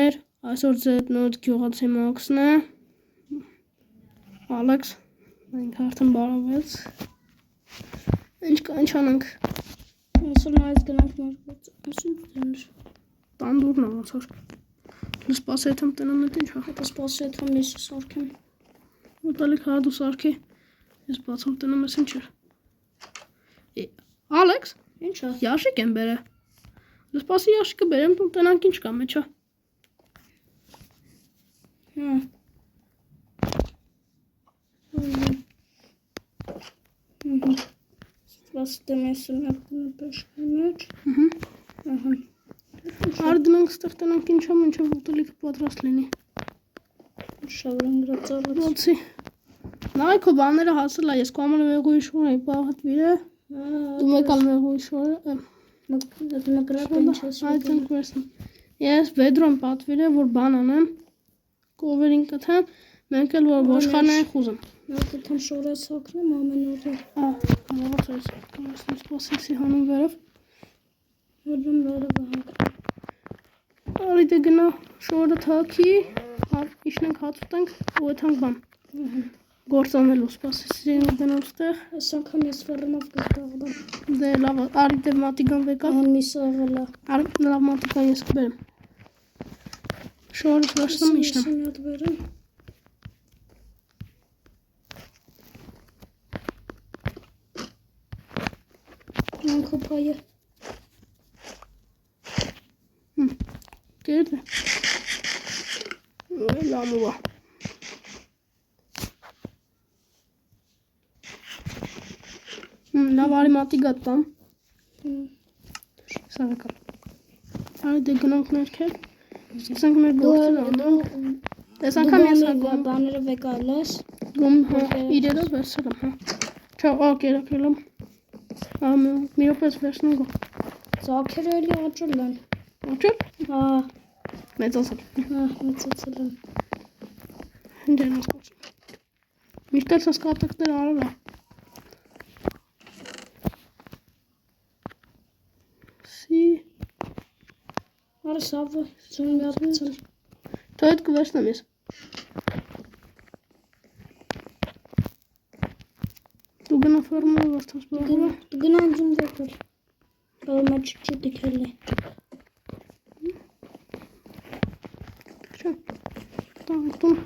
Այսօր ձետնոտ գյուղացի Մաքսն է, Ալեքս, մենք արդեն բարավեց, ինչ անենք, այսօր նայից գնանք նոր տանդուրն աղաց որ, լսպասի եթեմ տնամ էտ ինչ հա, հետը սպասի եթեմ ես սարքեմ, ուտալիք հա դու սարքի, ես բացում տնամ ես ինչ էր, Ալեքս, ինչ հա, յաշիկ եմ բերը, լսպասի յաշիկը բերեմ տուն տնանք ինչ կա մեջա, Սպասում ես սնապն պաշկի մեջ, արդնանք ստեղ տնանք ինչ համ ինչով ուտելիքը պատրաստ լինի, շավրան գրածարած, ոցի, նայ քո բաները հասել է, ես քո համար մեղուի շոր էի պաղատվիր է, դու մեկ ալ մեղուի շոր է, նկրատ ինչ ես վետում, ես վեդրոն պատվիր է, որ բան անեմ, կովերին կթեմ, մենք էլ որ ոշխարնային խուզեմ, Մենք ետեմ շորես հակնեմ ամեն օրը, մողաց այս կամասնում սպասիքսի հանում վերով, որում վերևը հակ, արի դե գնա շորը թաքի, իշնենք հացուտենք ու եթանք բան, գործանելու սպասիքսի դնամ ստեղ, այս անգամ ես վռնով կստաղդամ, դե լավ, արի դե մատիկան վեկա, ահան միսը աղելա, արի լավ մատիկան ես կբերեմ, շորը պրաշտամ իշնեմ, Անքո պայը Կերդ է լամուվա լավ արի մատի գատտամ սավեկալ արի դե գնանք ներքել սկսենք մեր գործին անում տես անգամ ես հագում բաները վեկալ ես իրերով վերսել եմ չա կերակել եմ մի րոպես վերցնում գո ծակերը էլի աճել են աճել? հա մեծացել մեծացել են ինչ են ասկոչում միշտ էլ սաս կատակներ արել է սի արի սավը զուն միատցել թո հետ կվերցնեմ ես դու գնա ֆերմը վարդաս բաղը գնա ձուն վեկալ Ալը մեջ չտիքել է տանտում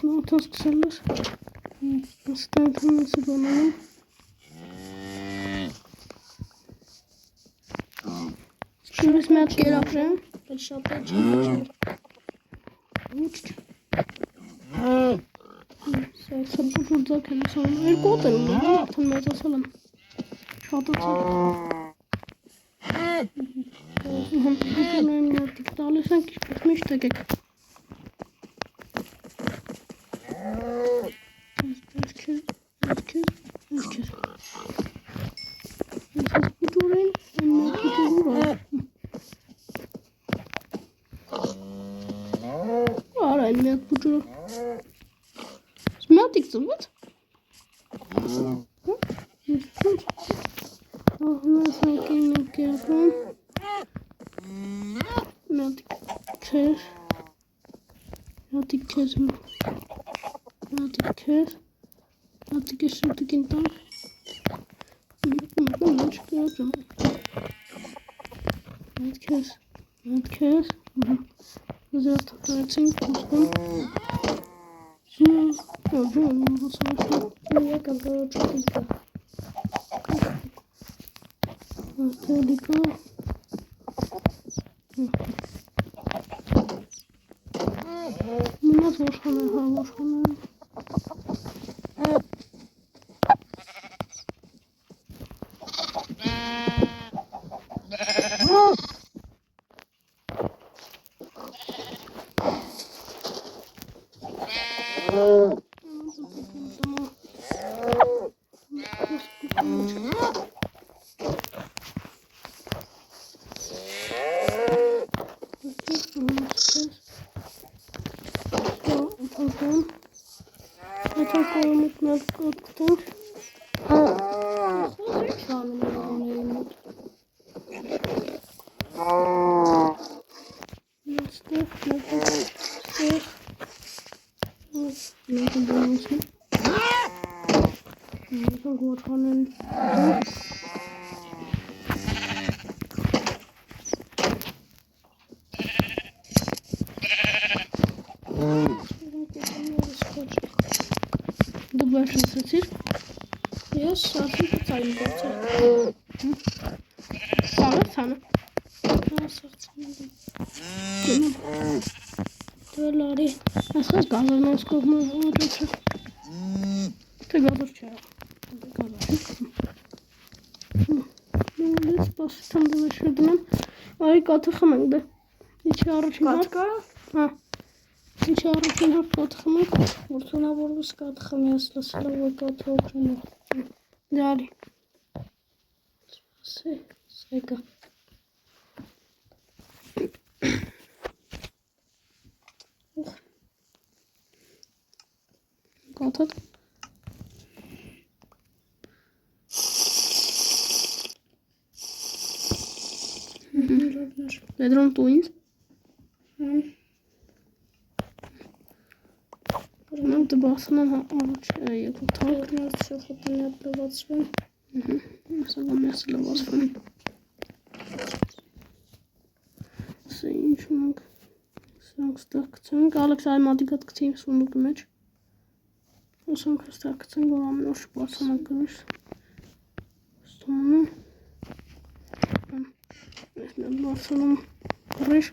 նոթոս կսել ես ստանթում ես բանանում շուրիս մի հատ կերակրեմ էլ շատ է չեմ Սպուր ձակ եմ ասանում, երկու օտ եմ ունի, արդեն մեծացել եմ, շատացել Հնգնոյմ նատիկ տալիս ենք, իսպես միշտ եկեք Եսքեր Ես պուջուրին, եմ պուջուրը Արա են մեկ պուջուրը Մատիկ ծնվեց Ահնաս անկին մենք կերապրում Մատիկ կեզ Մատիկ է շուտիկին տանք Ինչ կերապրում Մատքեզ Զրատ տարեցինք կուսկում Զուն եկա գորոջուտիկը Տելիկը Մնաց ոշխան է, հա ոշխան է բանոսն։ Մենք որքանն դու բաշնացիր։ Ես արդեն ծայրի գործը։ Սանը, սանը։ Դե լարի։ Ասած գազարն այս կողմը ոչը։ Թե գազար չէ։ Ես պասթան դուշը դնեմ։ Այ կաթը խմենք դե։ Իչի առաջին հարկ։ Կատկա։ Հա։ Իչի առաջին հարկ կաթը խմենք։ Որքանավորս կատ խմի ես լսել որ կատ օգնում է։ Դարի։ Սեկա։ Կաթը։ Pedro Antunes. Mən də basından Թողնել շփոթն ապրվածվում։ Məsələ basfım. Ինչ-մենք սրանք ստակցենք, Ալեքս այ մատիկատ կցեինք սունդուկի մեջ։ Սրանք ստակցենք, որ ամեն օր շպացանակ գրիշ։ Ստոնում։ Ես մեր բացանում գրիշ։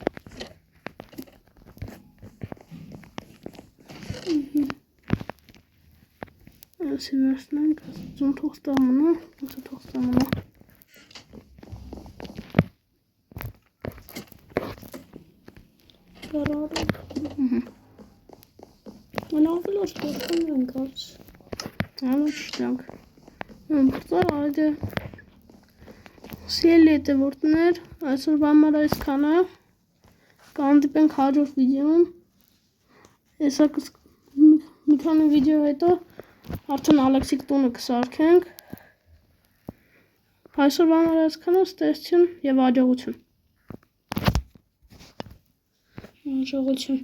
Այսի վերցնենք, ձուն թողստամնա, ասա թողստամնա։ Կարարով։ Լավ լոշ գործում ենք արց։ Ալոչ տանք։ Բրծար այդը սիելի հետևորդներ, այսօրվա համար այսքանը, կհանդիպենք հաջորդ վիդեոում, հեսա մի քանի վիդեո հետո արդեն Ալեքսիկ տունը կսարքենք, այսօրվա համար այսքանը, ստեսություն և աջողություն։ Աջողություն։